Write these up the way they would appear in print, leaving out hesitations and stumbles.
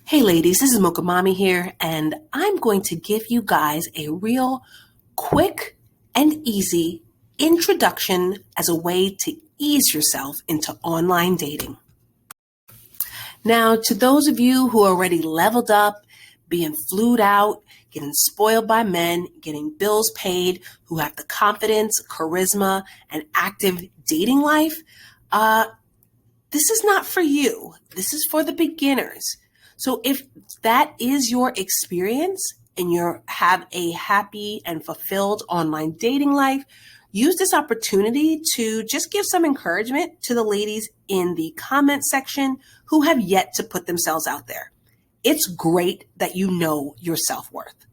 Hey ladies, this is Mocha Mommy here, and I'm going to give you guys a real quick and easy introduction as a way to ease yourself into online dating. Now, to those of you who are already leveled up, being flued out, getting spoiled by men, getting bills paid, who have the confidence, charisma, and active dating life, this is not for you. This is for the beginners. So if that is your experience and you have a happy and fulfilled online dating life, use this opportunity to just give some encouragement to the ladies in the comment section who have yet to put themselves out there. It's great that you know your self-worth,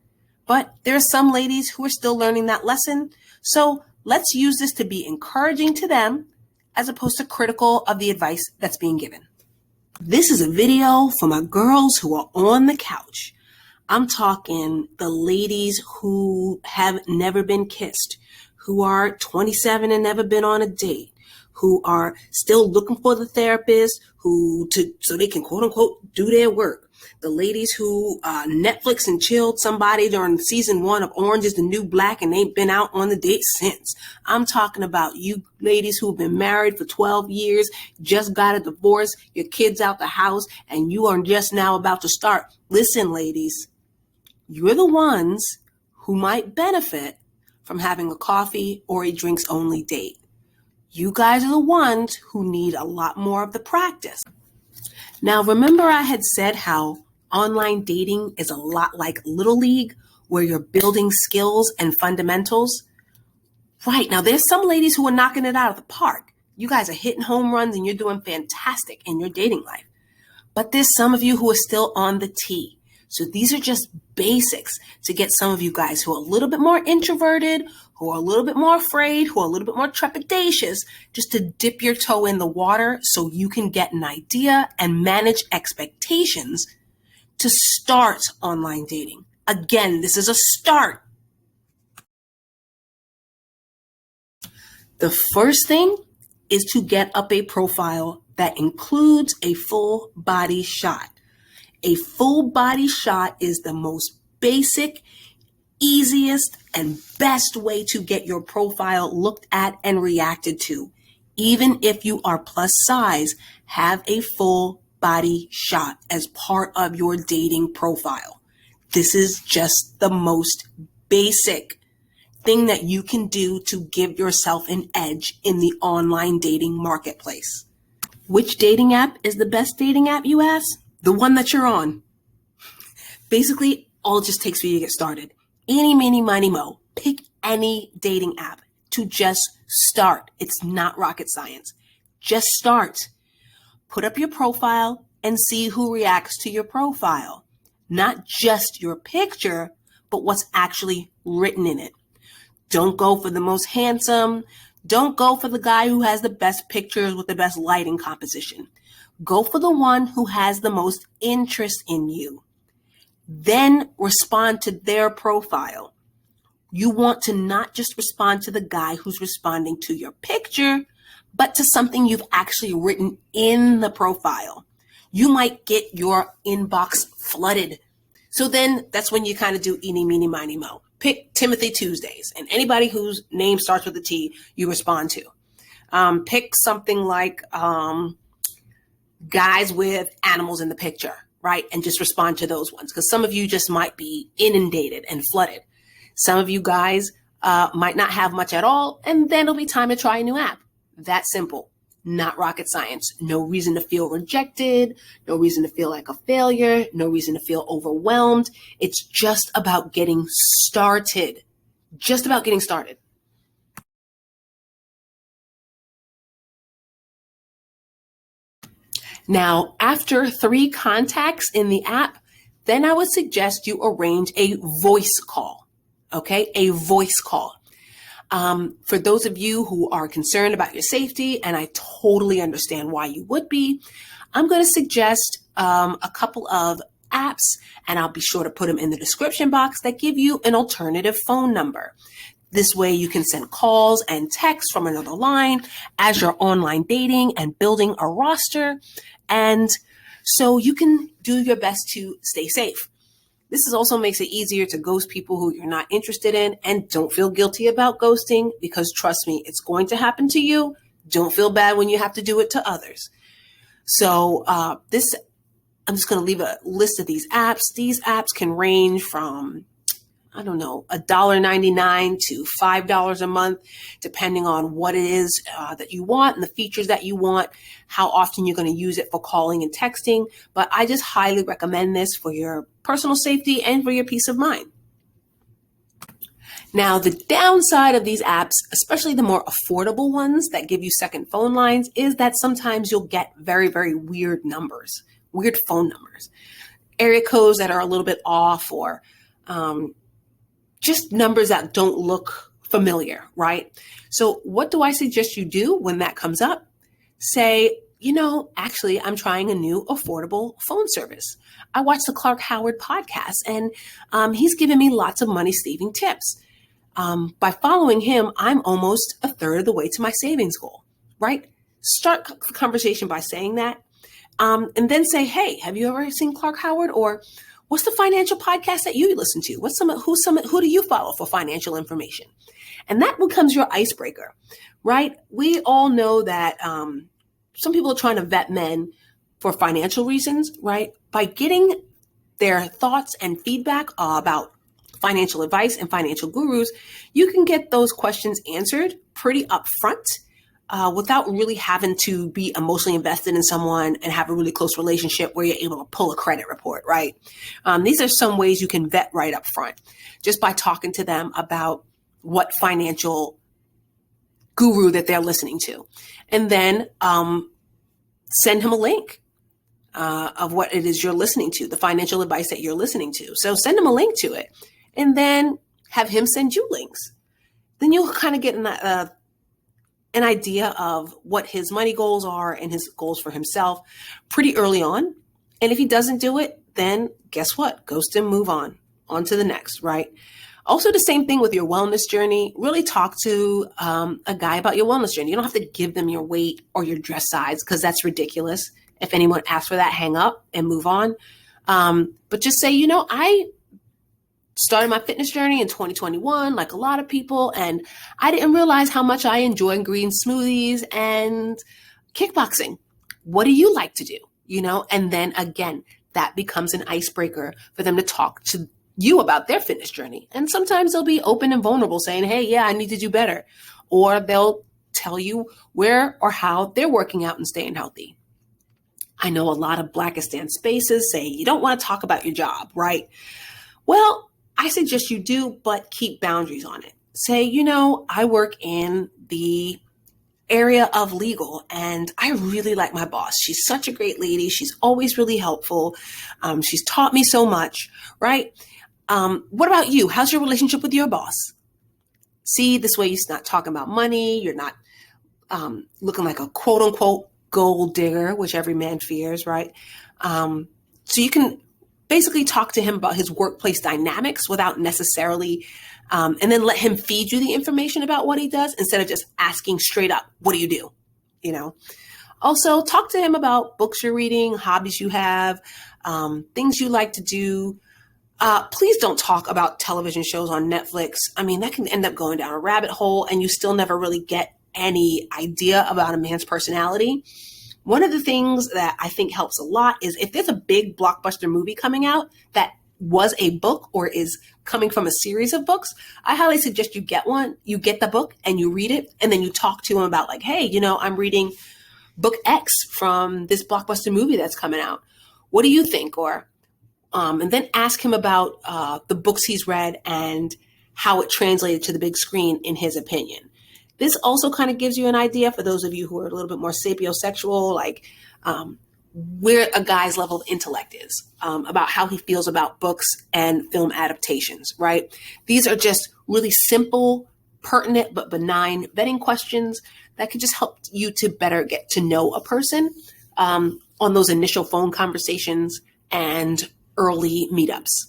but there are some ladies who are still learning that lesson. So let's use this to be encouraging to them as opposed to critical of the advice that's being given. This is a video for my girls who are on the couch. I'm talking the ladies who have never been kissed, who are 27 and never been on a date, who are still looking for the therapist so they can quote unquote do their work. The ladies who Netflix and chilled somebody during season 1 of Orange is the New Black and ain't been out on the date since. I'm talking about you ladies who've been married for 12 years, just got a divorce, your kids out the house, and you are just now about to start. Listen, ladies, you're the ones who might benefit from having a coffee or a drinks only date. You guys are the ones who need a lot more of the practice. Now, remember I had said how online dating is a lot like Little League, where you're building skills and fundamentals? Right, now there's some ladies who are knocking it out of the park. You guys are hitting home runs and you're doing fantastic in your dating life. But there's some of you who are still on the tee. So these are just basics to get some of you guys who are a little bit more introverted, who are a little bit more afraid, who are a little bit more trepidatious, just to dip your toe in the water so you can get an idea and manage expectations to start online dating. Again, this is a start. The first thing is to get up a profile that includes a full body shot. A full body shot is the most basic, easiest, and best way to get your profile looked at and reacted to. Even if you are plus size, have a full body shot as part of your dating profile. This is just the most basic thing that you can do to give yourself an edge in the online dating marketplace. Which dating app is the best dating app, you ask? The one that you're on. Basically, all it just takes for you to get started. Eeny, meeny, miny, mo. Pick any dating app to just start. It's not rocket science. Just start. Put up your profile and see who reacts to your profile. Not just your picture, but what's actually written in it. Don't go for the most handsome. Don't go for the guy who has the best pictures with the best lighting composition. Go for the one who has the most interest in you. Then respond to their profile. You want to not just respond to the guy who's responding to your picture, but to something you've actually written in the profile. You might get your inbox flooded. So then that's when you kind of do eeny, meeny, miny, mo. Pick Timothy Tuesdays, and anybody whose name starts with a T, you respond to. Pick something like guys with animals in the picture, right? And just respond to those ones, because some of you just might be inundated and flooded. Some of you guys might not have much at all, and then it'll be time to try a new app. That simple, not rocket science. No reason to feel rejected, no reason to feel like a failure, no reason to feel overwhelmed. It's just about getting started. Just about getting started. Now, after 3 contacts in the app, then I would suggest you arrange a voice call, okay? A voice call. For those of you who are concerned about your safety, and I totally understand why you would be, I'm going to suggest a couple of apps, and I'll be sure to put them in the description box, that give you an alternative phone number. This way you can send calls and texts from another line as you're online dating and building a roster. And so you can do your best to stay safe. This also makes it easier to ghost people who you're not interested in, and don't feel guilty about ghosting, because trust me, it's going to happen to you. Don't feel bad when you have to do it to others. So I'm just going to leave a list of these apps. These apps can range from, $1.99 to $5 a month, depending on what it is that you want and the features that you want, how often you're going to use it for calling and texting. But I just highly recommend this for your personal safety and for your peace of mind. Now, the downside of these apps, especially the more affordable ones that give you second phone lines, is that sometimes you'll get very, very weird numbers, weird phone numbers, area codes that are a little bit off, or just numbers that don't look familiar, right? So what do I suggest you do when that comes up? Say, actually, I'm trying a new affordable phone service. I watched the Clark Howard podcast, and he's given me lots of money-saving tips. By following him, I'm almost a third of the way to my savings goal, right? Start the conversation by saying that. And then say, hey, have you ever seen Clark Howard? Or what's the financial podcast that you listen to? Who do you follow for financial information? And that becomes your icebreaker, right? We all know that some people are trying to vet men for financial reasons, right? By getting their thoughts and feedback about financial advice and financial gurus, you can get those questions answered pretty upfront without really having to be emotionally invested in someone and have a really close relationship where you're able to pull a credit report, right? These are some ways you can vet right up front, just by talking to them about what financial guru that they're listening to. And then send him a link of what it is you're listening to, the financial advice that you're listening to. So send him a link to it, and then have him send you links. Then you'll kind of get an idea of what his money goals are and his goals for himself pretty early on. And if he doesn't do it, then guess what? Ghost him, move on to the next, right? Also, the same thing with your wellness journey. Really talk to a guy about your wellness journey. You don't have to give them your weight or your dress size, because that's ridiculous. If anyone asks for that, hang up and move on. But just say, I started my fitness journey in 2021, like a lot of people, and I didn't realize how much I enjoy green smoothies and kickboxing. What do you like to do? And then again, that becomes an icebreaker for them to talk to you about their fitness journey. And sometimes they'll be open and vulnerable, saying, hey, yeah, I need to do better. Or they'll tell you where or how they're working out and staying healthy. I know a lot of Blackistan spaces say you don't want to talk about your job, right? Well, I suggest you do, but keep boundaries on it. Say, I work in the area of legal, and I really like my boss. She's such a great lady. She's always really helpful. She's taught me so much, right? What about you? How's your relationship with your boss? See, this way you're not talking about money. You're not looking like a quote unquote gold digger, which every man fears, right? So you can basically talk to him about his workplace dynamics without necessarily, and then let him feed you the information about what he does instead of just asking straight up, what do you do? Also talk to him about books you're reading, hobbies you have, things you like to do. Please don't talk about television shows on Netflix. I mean, that can end up going down a rabbit hole and you still never really get any idea about a man's personality. One of the things that I think helps a lot is if there's a big blockbuster movie coming out that was a book or is coming from a series of books, I highly suggest you get one. You get the book and you read it, and then you talk to him about like, hey, I'm reading book X from this blockbuster movie that's coming out. What do you think? Or and then ask him about the books he's read and how it translated to the big screen in his opinion. This also kind of gives you an idea for those of you who are a little bit more sapiosexual, like where a guy's level of intellect is, about how he feels about books and film adaptations, right? These are just really simple, pertinent, but benign vetting questions that can just help you to better get to know a person on those initial phone conversations and early meetups.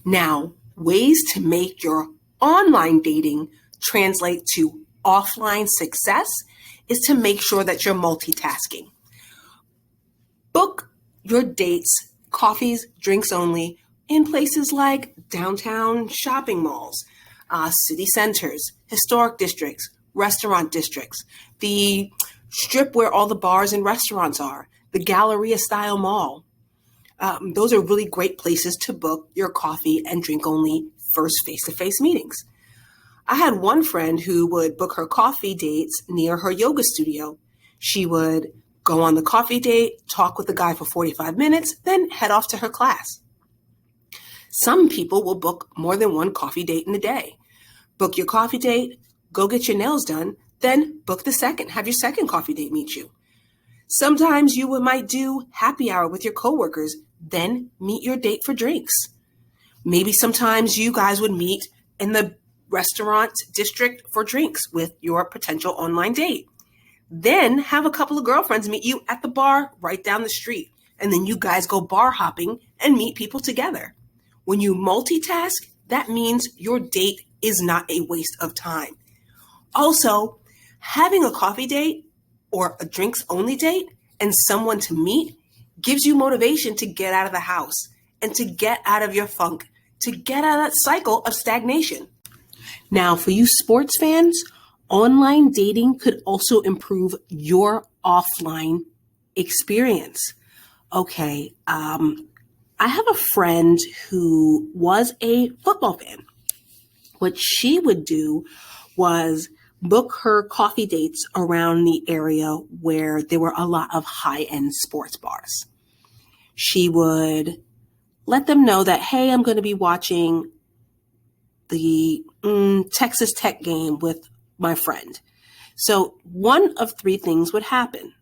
Now, ways to make your online dating translate to offline success is to make sure that you're multitasking. Book your dates, coffees, drinks only, in places like downtown shopping malls, city centers, historic districts, restaurant districts, the strip where all the bars and restaurants are, the Galleria style mall. Those are really great places to book your coffee and drink only first face-to-face meetings. I had one friend who would book her coffee dates near her yoga studio. She would go on the coffee date, talk with the guy for 45 minutes, then head off to her class. Some people will book more than one coffee date in a day. Book your coffee date, go get your nails done, then book the second. Have your second coffee date meet you. Sometimes you might do happy hour with your coworkers, then meet your date for drinks. Maybe sometimes you guys would meet in the restaurant district for drinks with your potential online date. Then have a couple of girlfriends meet you at the bar right down the street. And then you guys go bar hopping and meet people together. When you multitask, that means your date is not a waste of time. Also, having a coffee date or a drinks only date and someone to meet gives you motivation to get out of the house and to get out of your funk, to get out of that cycle of stagnation. Now, for you sports fans, online dating could also improve your offline experience. Okay, I have a friend who was a football fan. What she would do was book her coffee dates around the area where there were a lot of high-end sports bars. She would let them know that, hey, I'm going to be watching the Texas Tech game with my friend. So one of three things would happen.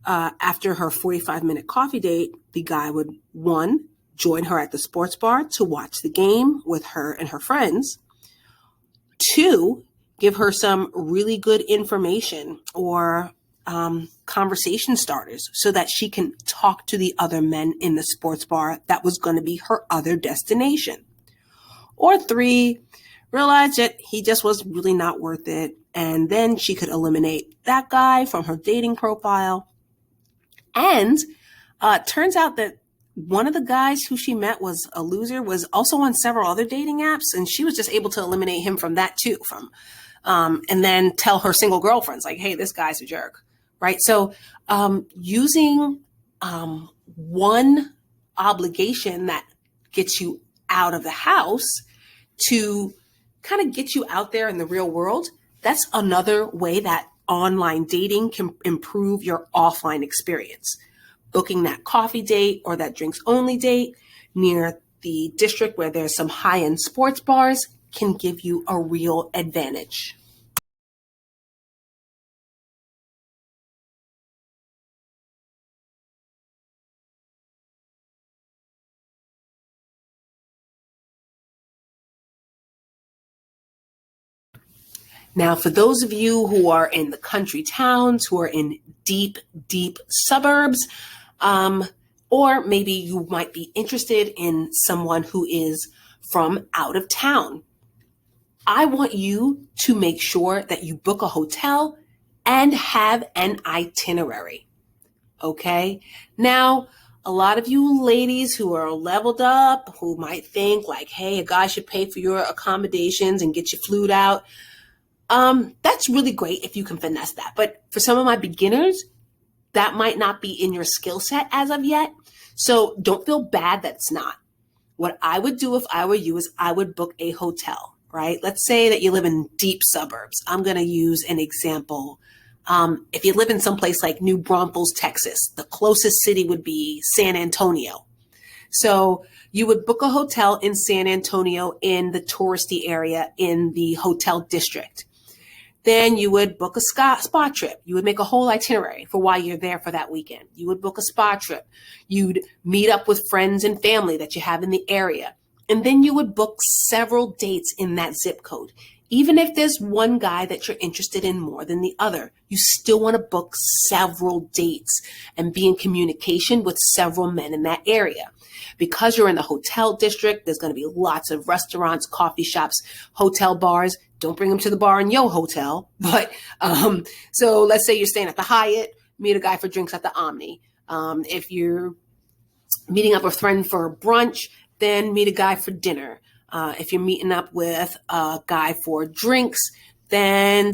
After her 45-minute coffee date, the guy would, one, join her at the sports bar to watch the game with her and her friends. Two, give her some really good information or conversation starters so that she can talk to the other men in the sports bar that was going to be her other destination. Or three, realize that he just was really not worth it. And then she could eliminate that guy from her dating profile. And turns out that one of the guys who she met was a loser, was also on several other dating apps. And she was just able to eliminate him from that too, and then tell her single girlfriends like, hey, this guy's a jerk, right? So using one obligation that gets you out of the house to kind of get you out there in the real world, that's another way that online dating can improve your offline experience. Booking that coffee date or that drinks only date near the district where there's some high-end sports bars can give you a real advantage. Now, for those of you who are in the country towns, who are in deep, deep suburbs, or maybe you might be interested in someone who is from out of town, I want you to make sure that you book a hotel and have an itinerary. Okay? Now, a lot of you ladies who are leveled up, who might think like, hey, a guy should pay for your accommodations and get you flued out. That's really great if you can finesse that. But for some of my beginners, that might not be in your skill set as of yet. So don't feel bad that's not. What I would do if I were you is I would book a hotel, right? Let's say that you live in deep suburbs. I'm going to use an example. If you live in someplace like New Braunfels, Texas, the closest city would be San Antonio. So you would book a hotel in San Antonio in the touristy area in the hotel district. Then you would book a spa trip. You would make a whole itinerary for why you're there for that weekend. You would book a spa trip. You'd meet up with friends and family that you have in the area. And then you would book several dates in that zip code. Even if there's one guy that you're interested in more than the other, you still want to book several dates and be in communication with several men in that area. Because you're in the hotel district, there's going to be lots of restaurants, coffee shops, hotel bars. Don't bring them to the bar in your hotel. But so let's say you're staying at the Hyatt, meet a guy for drinks at the Omni. If you're meeting up with a friend for brunch, then meet a guy for dinner. If you're meeting up with a guy for drinks, then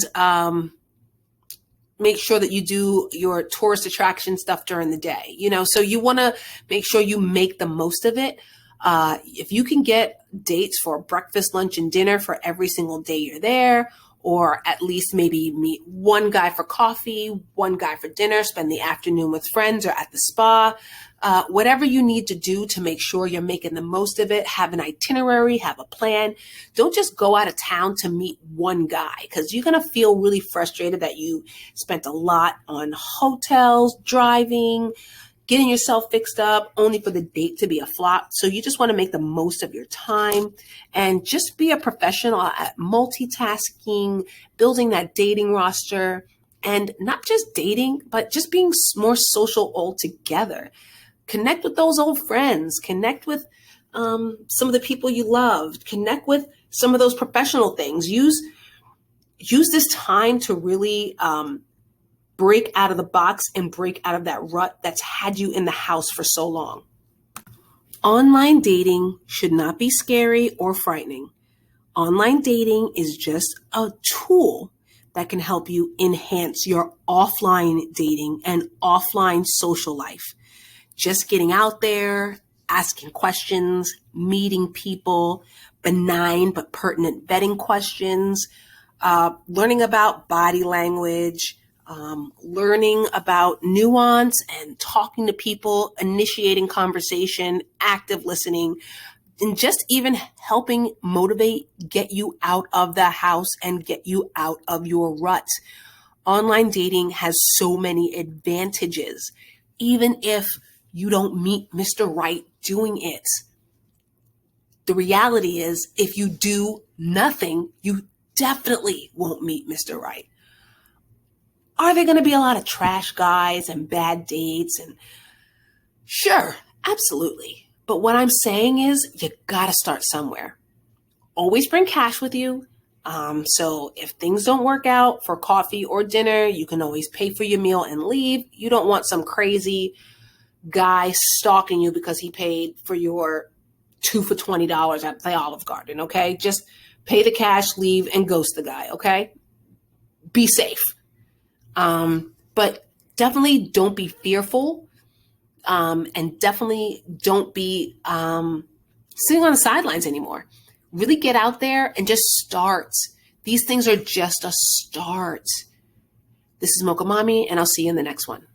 make sure that you do your tourist attraction stuff during the day. So you want to make sure you make the most of it. If you can get dates for breakfast, lunch, and dinner for every single day you're there, or at least maybe meet one guy for coffee, one guy for dinner, spend the afternoon with friends or at the spa, whatever you need to do to make sure you're making the most of it. Have an itinerary, have a plan. Don't just go out of town to meet one guy, because you're going to feel really frustrated that you spent a lot on hotels, driving, getting yourself fixed up, only for the date to be a flop. So you just want to make the most of your time and just be a professional at multitasking, building that dating roster, and not just dating, but just being more social altogether. Connect with those old friends, connect with some of the people you loved, connect with some of those professional things. Use this time to really break out of the box and break out of that rut that's had you in the house for so long. Online dating should not be scary or frightening. Online dating is just a tool that can help you enhance your offline dating and offline social life. Just getting out there, asking questions, meeting people, benign but pertinent vetting questions, learning about body language, learning about nuance and talking to people, initiating conversation, active listening, and just even helping motivate, get you out of the house and get you out of your rut. Online dating has so many advantages, even if you don't meet Mr. Right doing it. The reality is, if you do nothing, you definitely won't meet Mr. Right. Are there going to be a lot of trash guys and bad dates? And sure, absolutely. But what I'm saying is, you got to start somewhere. Always bring cash with you. So if things don't work out for coffee or dinner, you can always pay for your meal and leave. You don't want some crazy guy stalking you because he paid for your 2 for $20 at the Olive Garden. Okay. Just pay the cash, leave, and ghost the guy. Okay. Be safe. But definitely don't be fearful. And definitely don't be, sitting on the sidelines anymore. Really get out there and just start. These things are just a start. This is Mocha Mommy, and I'll see you in the next one.